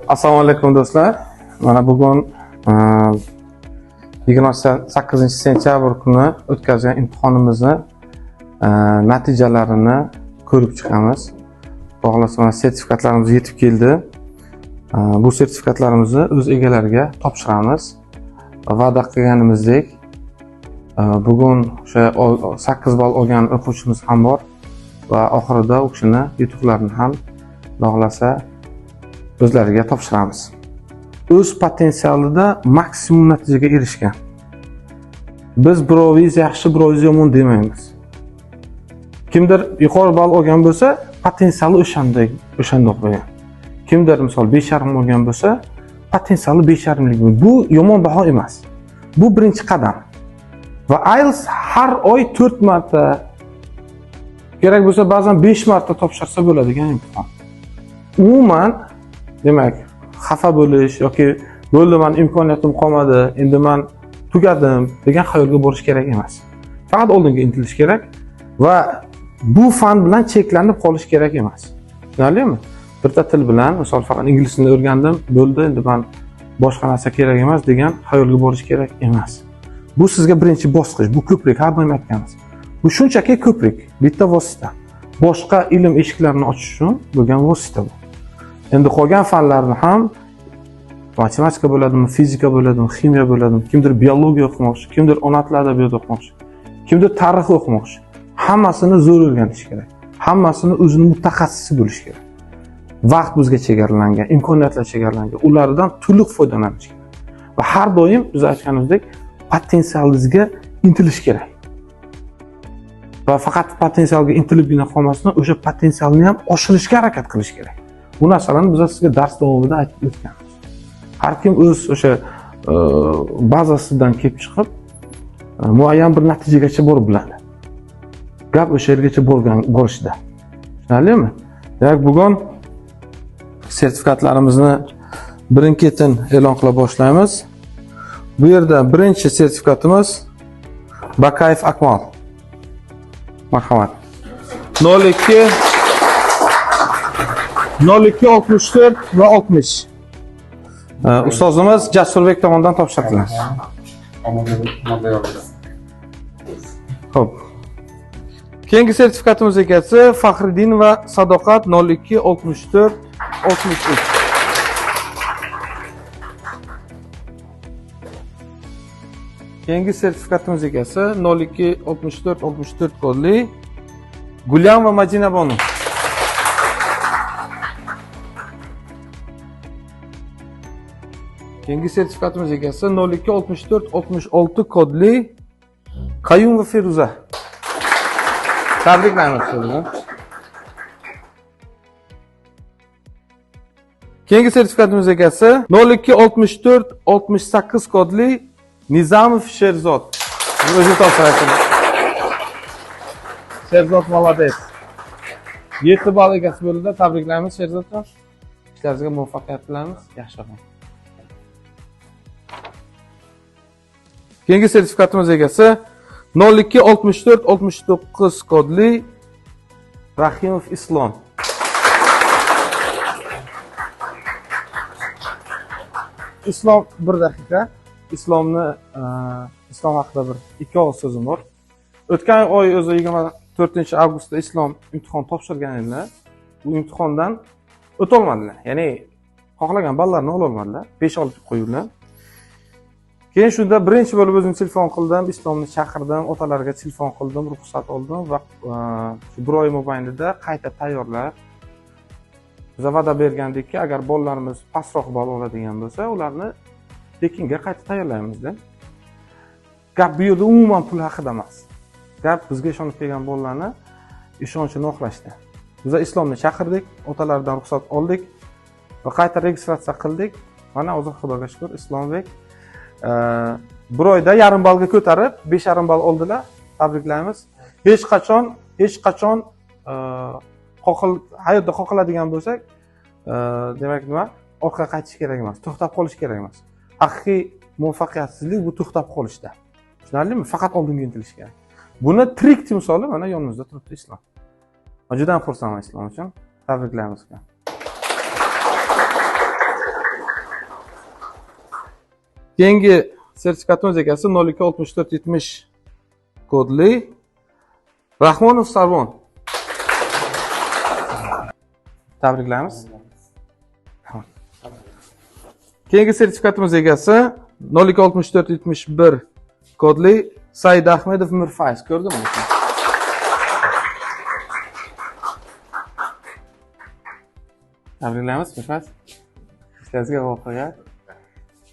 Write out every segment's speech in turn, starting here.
Assalomu alaykum do'stlar. Mana bugun 28-sentyabr kuni o'tkazgan imtihonimizni natijalarini ko'rib chiqamiz. Xohlasa mana sertifikatlarimiz yetib keldi. Bu sertifikatlarimizni o'z egalariga topshiramiz. Va'da qilganimizdek bugun o'sha 8 ball olgan o'quvchimiz ham bor va oxirida u kishini yutuqlarini ham xohlasa o'zlariga topshiramiz. O'z potensialida maksimum natijaga erishgan. Biz birovingiz yaxshi, birovingiz yomon demaymiz. Kimdir yuqori ball olgan bo'lsa, potensiali o'shandoq bo'lgan. Kimdir misol 5,5 olgan bo'lsa, potensiali 5,5lik bo'lgan. Bu yomon baho emas. Bu birinchi qadam. Va IELTS har oy 4 marta, kerak bo'lsa ba'zan 5 marta topshirsa bo'ladigan imtihon. Umuman demak, xafa bo'lish yoki bo'ldi, men imkoniyatim qolmadi, endi men tugadim degan xayolga borish kerak emas. Faqat oldinga intilish kerak va bu fan bilan cheklanib qolish kerak emas. Tushunarlimi? Bitta til bilan, misol faqat ingliz tilini o'rgandim, bo'ldi, endi men boshqa narsa kerak emas degan xayolga borish kerak emas. Bu sizga birinchi bosqich, bu ko'prik, har doim aytganmiz. Bu shunchaki ko'prik, bitta vosita. Boshqa ilm eshiklarini ochish uchun bo'lgan vosita bu. Endi qolgan fanlarni ham matematika bo'ladimi, fizika bo'ladimi, ximiya bo'ladimi, kimdir biologiya o'qimoqchi, kimdir ona tili adabiyot o'qimoqchi, kimdir tarix o'qimoqchi. Hammasini zo'r o'rganish kerak. Hammasini o'zining mutaxassisi bo'lish kerak. Vaqt bizga chegaralangan, imkoniyatlar chegaralangan. Ulardan to'liq foydalanish kerak. Va har doim biz aytganimizdek potensialingizga intilish kerak. Va faqat potensialga intilibgina qolmasdan, o'sha potensialni ham oshirishga harakat qilish kerak. Bu narsalarni biz sizga dars davomida aytib o'tganmiz. Har kim o'z o'sha bazasidan kelib chiqib, muayyan bir natijagacha borib biladi. Gap o'sha yergacha borishda. Tushunarlimi? Demak, bugun sertifikatlarimizni birin-ketin e'lon qila boshlaymiz. Bu yerda birinchi sertifikatimiz Bakayev Akmal. Marhamat. 02 64 va 60. Ustozimiz Jasurbek tomonidan topshiriladi. Xo'p. Keyingi sertifikatimiz egasi Faxriddin va Sadoqat 02 64 63. Keyingi sertifikatimiz egasi 02 64 64 kodli Gulyan va Madina Bonu. Keyingi sertifikatimiz egasi 02 64 66 kodli Qayum va Feruza. Tabriklaymiz sizlarni. Keyingi sertifikatimiz egasi 02 64 68 kodli Nizamov Sherzod. O'zi topshiradi. Sherzod молодец. 7 ball egasi bo'ldi. Tabriklaymiz Sherzodjon. Ishlaringizga muvaffaqiyat tilamiz. Yaxshi o'qing. Keyingi sertifikatimiz egasi 02 64 69 kodli Rahimov Islom. Islom 1 daqiqa. Islom haqida bir 2 og'iz so'zim bor. O'tgan oy o'zi 24-avgustda Islom imtihon topshirgan edilar. Bu imtihondan o'ta olmadilar. Ya'ni xohlagan ballarni ola olmadilar. 5 olib qo'ydilar. Keyin shunda birinchi bo'lib o'zim telefon qildim, Islomni chaqirdim, otalariga telefon qildim, ruxsat oldim va shu bir oy mobaynida qayta tayyorlab biz va'da bergandikki, agar bollarimiz pastroq ball oladigan bo'lsa, ularni tekinga qayta tayyorlaymiz-da. Gap bu yerda umuman pul haqida emas. Gap bizga ishonib kelgan bollarni ishonchini oqlashda. Biz Islomni chaqirdik, otalaridan ruxsat oldik va qayta registratsiya qildik. Mana hozir Xudoga shukr, Islombek bir oyda yarim ballga ko'tarib 5,5 ball oldilar. Tabriklaymiz. Hech qachon hayotda qoqiladigan bo'lsak, demak nima? Orqaga qaytish kerak emas, to'xtab qolish kerak emas. Haqiqiy muvaffaqiyatsizlik bu to'xtab qolishda. Tushunarlimi? Faqat oldinga intilish kerak. Buni tirik timsoli mana yonimizda turibdi Islom. Men juda ham xursandman Islom uchun. Tabriklaymiz. Keyingi sertifikatimiz egasi 026470 kodli Rahmonov Sarvon. Tabriklaymiz. Keyingi sertifikatimiz egasi 026471 kodli Said Ahmedov Mirfayz. Ko'rdingmi? Tabriklaymiz Mirfayz. Ishlaringizga muvaffaqiyat.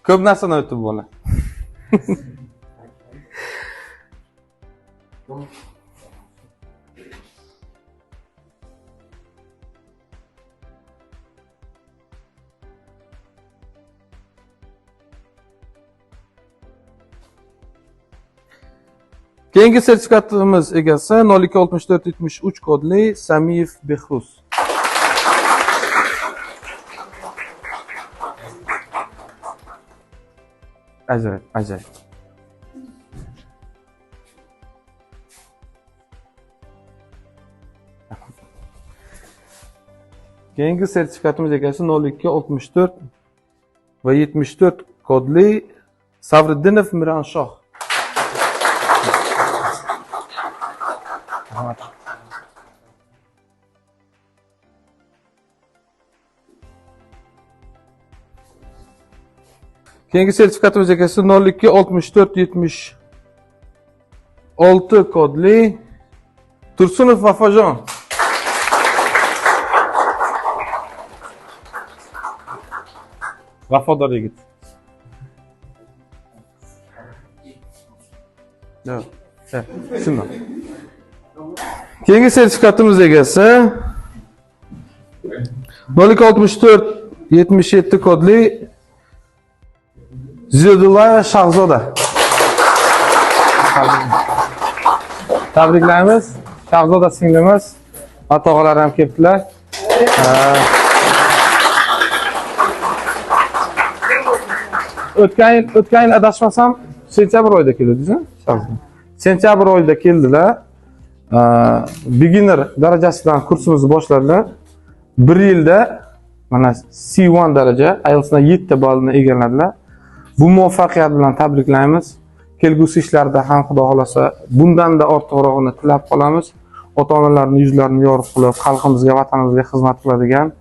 Ko'p narsani o'tib bo'ldi. Keyingi sertifikatimiz egasi 026473 kodli Samiyev Behruz. Ajoyib. Keyingi sertifikatimiz egasi 0264 va 74 kodli Savriddinov Miranshoh. Keyingi sertifikatimiz egasi 026476 kodli Tursunov Vafojon. Vafodor yigit. Shundan. Keyingi sertifikatimiz egasi 026477 kodli Ziyodullayeva Shahzoda. Tabriklaymiz. Shahzoda singlimiz. Ota-onalar ham kelibdilar. O'tgan yil adashmasam sentyabr oyida keldingiz-mi? Sentyabr oyida keldilar. Beginner darajasidan kursimizni boshladilar. 1 yilda mana C1 daraja, IELTSdan 7 ta ballni egalladilar. Bu muvaffaqiyat bilan tabriklaymiz. Kelgusi ishlarda ham Xudo xolasa bundan-da ortiqrog'ini tilab qolamiz. Ota-onalarning yuzlarini yorug' qilib, xalqimizga, vatanimizga xizmat qiladigan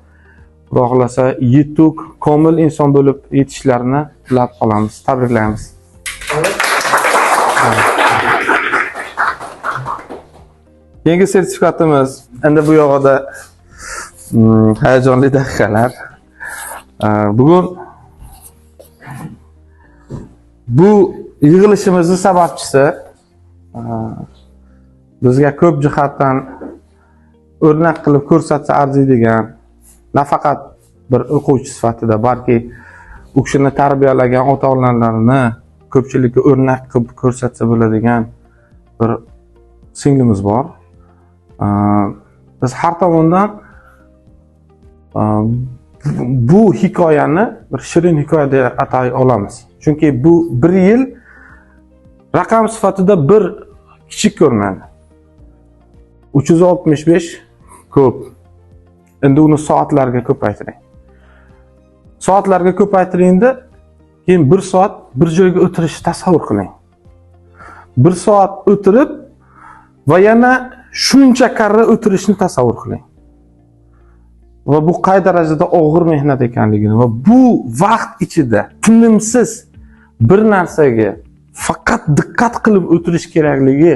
Xudo xolasa yetuk, komil inson bo'lib yetishlarini tilab qolamiz. Tabriklaymiz. Yangi sertifikatimiz endi bu yo'g'ida hayajonli daqiqalar. Bugun bu yig'ilishimizning sababchisi bizga ko'p jihatdan o'rnak qilib ko'rsatsa arziydigan, nafaqat bir o'quvchi sifatida, balki u kishini tarbiyalagan ota-onalarini ko'pchilikka o'rnak qilib ko'rsatsa bo'ladigan bir singlimiz bor. Biz har tomondan bu hikoyani bir shirin hikoya deb atay olamiz. Chunki bu 1 yil raqam sifatida bir kichik ko'rinadi. 365 ko'p. Endi uni soatlarga ko'paytiring. Soatlarga ko'paytiringda keyin 1 soat bir joyga o'tirishni tasavvur qiling. 1 soat o'tirib va yana shuncha karra o'tirishni tasavvur qiling. Va bu qay darajada og'ir mehnat ekanligini va bu vaqt ichida tinimsiz bir narsaga faqat diqqat qilib o'tirish kerakligi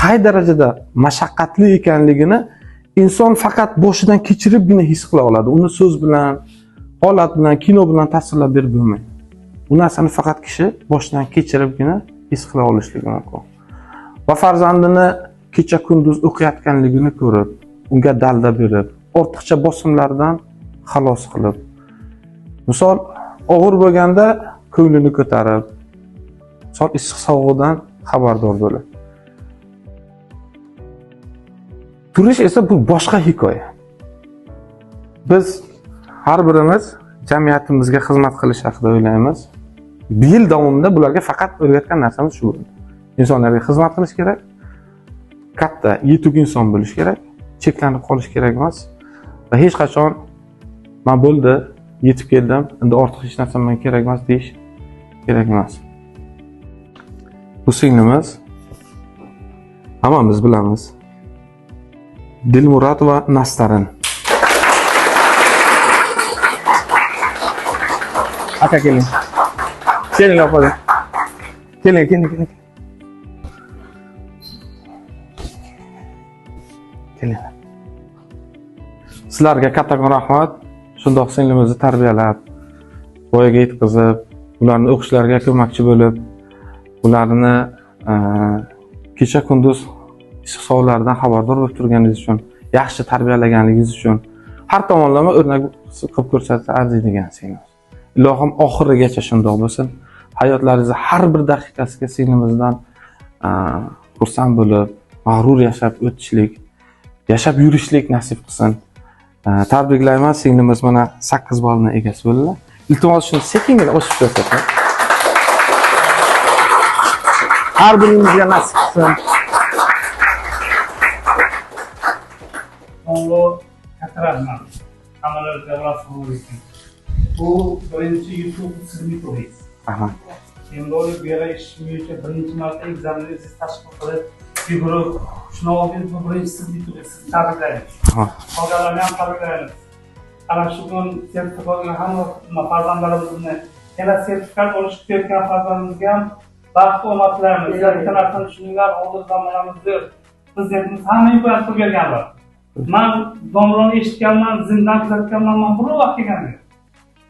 qay darajada mashaqqatli ekanligini inson faqat boshidan kechiribgina his qila oladi. Uni so'z bilan, holat bilan, kino bilan tasvirlab berib bo'lmaydi. Bu narsani faqat kishi boshidan kechiribgina his qila olishligi mumkin. Va farzandini kecha kunduz o'qiyotganligini ko'rib, unga dalda berib, ortiqcha bosimlardan xalos qilib, misol og'ir bo'lganda ko'nglini ko'tarib, misol issiq sog'lig'idan xabardor bo'lib. Turish esa bu boshqa hikoya. Biz har birimiz jamiyatimizga xizmat qilish haqida o'ylaymiz. Bir yil davomida bularga faqat o'rgatgan narsamiz shu. Insonlarga xizmat qilish kerak. Katta, yetuk inson bo'lish kerak. Cheklanib qolish kerak emas. Va hech qachon men bo'ldi, yetib keldim, endi ortiq hech narsa menga kerak emas deyish kerak emas. Bu singlimiz hammamiz bilamiz. Dilmurod va Nastarin. Aka keling. Keling opa. Keling. Keling. Sizlarga kattakon rahmat. Shundoq singlimizni tarbiyalab, voyaga yetkazib, ularni o'qishlariga ko'makchi bo'lib, ularni kecha kunduz hisoblaridan xabardor bo'lib turganingiz uchun, yaxshi tarbiyalaganligingiz uchun har tomonlama o'rnak qilib ko'rsatsa arziydigan singlimiz. Ilohim oxirigacha shundoq bo'lsin. Hayotlaringizning har bir daqiqasiga singlimizdan xursand bo'lib, mag'rur yashab o'tishlik, yashab yurishlik nasib qilsin. Tabriklayman, singlimiz mana 8 ballni egasi bo'ldilar. Iltimos shuni sekingina o'sib ko'rsating. Har biringizga nasib qilsin. Katta rahmat. Hammalarga rahmat olsun. Bu birinchi YouTube sizning to'g'ringiz. Rahmat. Endi olib berish bo'yicha birinchi marta ekzameningizni tashkil qilib, yugurib, shuni olib bu birinchi sizning to'g'ringiz. Tabriklaymiz. Qolganlarni ham tabriklaymiz. Ana shu kun sertifikat olgan hamma farzandlarimizni yana sertifikat olish kutayotgan farzandlarimizga ham baxt omad tilaymiz. Sizlar tarafdan shuninglar oldi zamonamizda prezidentimiz hamma imkoniyat qilib berganlar. Men domlani eshitganman, zindan kuzatganman, men bir vaqt kelganman.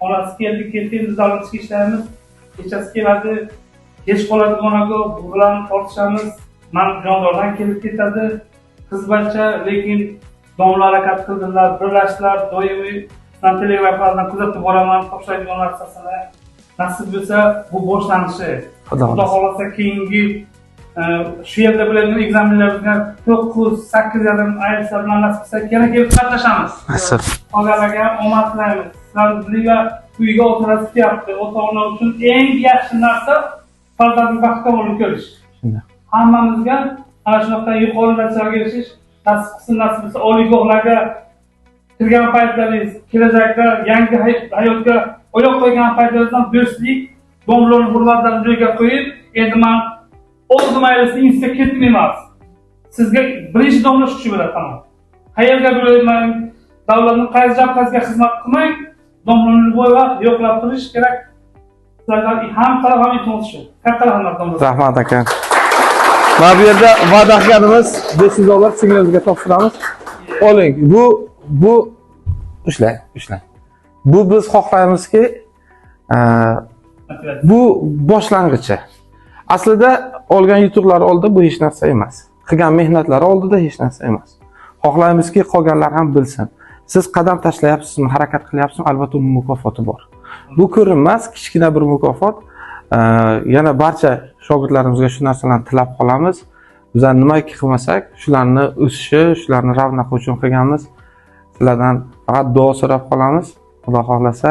Onasi keldi, biz davlatga ishlaymiz. Kechasi keladi, kech qoladi onaga, bu bilan tortishamiz. Men jondordan kelib ketadi. Qiz bachcha, lekin domla harakat qildilar, birlashdilar, doimiy televiziyalardan kuzatib boraman, topshiradigan narsasini. Nasib bo'lsa, bu boshlanishi. Xudo xolasa keyingi shu yerda bo'ladigan ekzamenlarimizga 9-8 yarim aytsa bilan nasib qilsa yana kelib qatnashamiz. Qolganlarga omad tilaymiz. Sizlarga uyga o'tirib yapti. Ota-ona uchun eng yaxshi narsa farzandni baxtga olib ko'rish. Hammamizga ana shunaqa yuqori darajaga erishish nasib qilsin, nasib qilsa oliygohlarga kirgan paytlaringiz, kelajakda yangi hayotga oyoq qo'ygan paytlaringizdan do'stlik, domlaning hurmatlarini joyiga qo'yib, endi men o'zim ailasining institutga ketdim emas. Sizga birinchi domla shu bo'ladi, tamom. Qayerga bo'lmayman, davlatning qaysi jabhasiga xizmat qilmang, domlaning bo'yga yo'qlab turish kerak. Sizlardan ham taraf ham iltimos shu. Katta rahmat domla. Rahmat aka. Mana bu yerda va'da qilganimiz $500 singlimizga topshiramiz. Oling, bu ushlang. Bu biz xohlaymizki, bu boshlang'ichi. Aslida olgan yutuqlar oldida bu hech narsa emas. Qilgan mehnatlari oldida hech narsa emas. Xohlaymizki, qolganlar ham bilsin. Siz qadam tashlayapsizmi, harakat qilyapsizmi, albatta uni mukofoti bor. Bu ko'rinmas, kichkina bir mukofot. Yana barcha shogirdlarimizga shu narsalarni tilab qolamiz. Bizlar nimaki qilmasak, shularni o'sishi, shularni ravnaqi uchun qilganmiz. Sizlardan faqat duo so'rab qolamiz. Xudo xohlasa,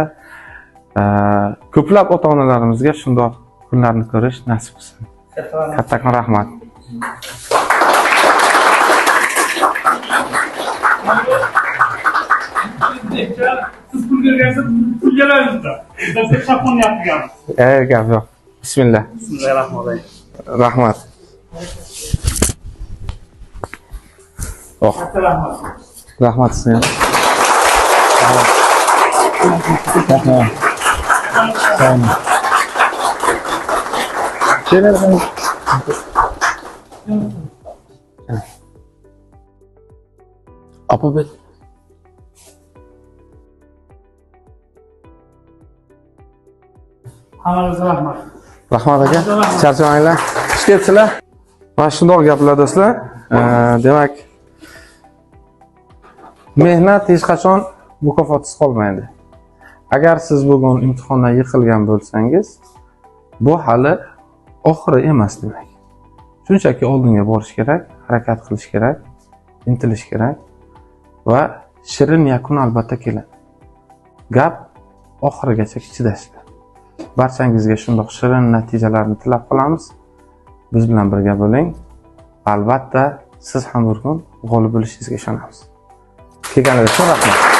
ko'plab ota-onalarimizga shundoq kunlarni ko'rish nasib qilsin. Kattakon rahmat. Siz pul bergansiz, pul yalayapsizlar. Biz chaqon yapganmiz. Gap yo'q. Bismillah. Bismillahirrohmanirrohim. Rahmat. Katta rahmat. Rahmat sizga. Apa bet? Hammangizga rahmat. Rahmat aka. Charchamanglar. Xush kelibsizlar. Mana shundoq gaplar do'stlar. Demak, mehnat hech qachon mukofotsiz qolmaydi. Agar siz bugun imtihondan yiqilgan bo'lsangiz, bu hali oxiri emas demak. Shunchaki oldinga borish kerak, harakat qilish kerak, intilish kerak va shirin yakun albatta keladi. Gap oxirigacha chidashdir. Barchangizga shundoq shirin natijalarni tilab qolamiz. Biz bilan birga bo'ling. Albatta siz ham bir kun g'olib bo'lishingizga ishonamiz. Kelganingizga uchun rahmat.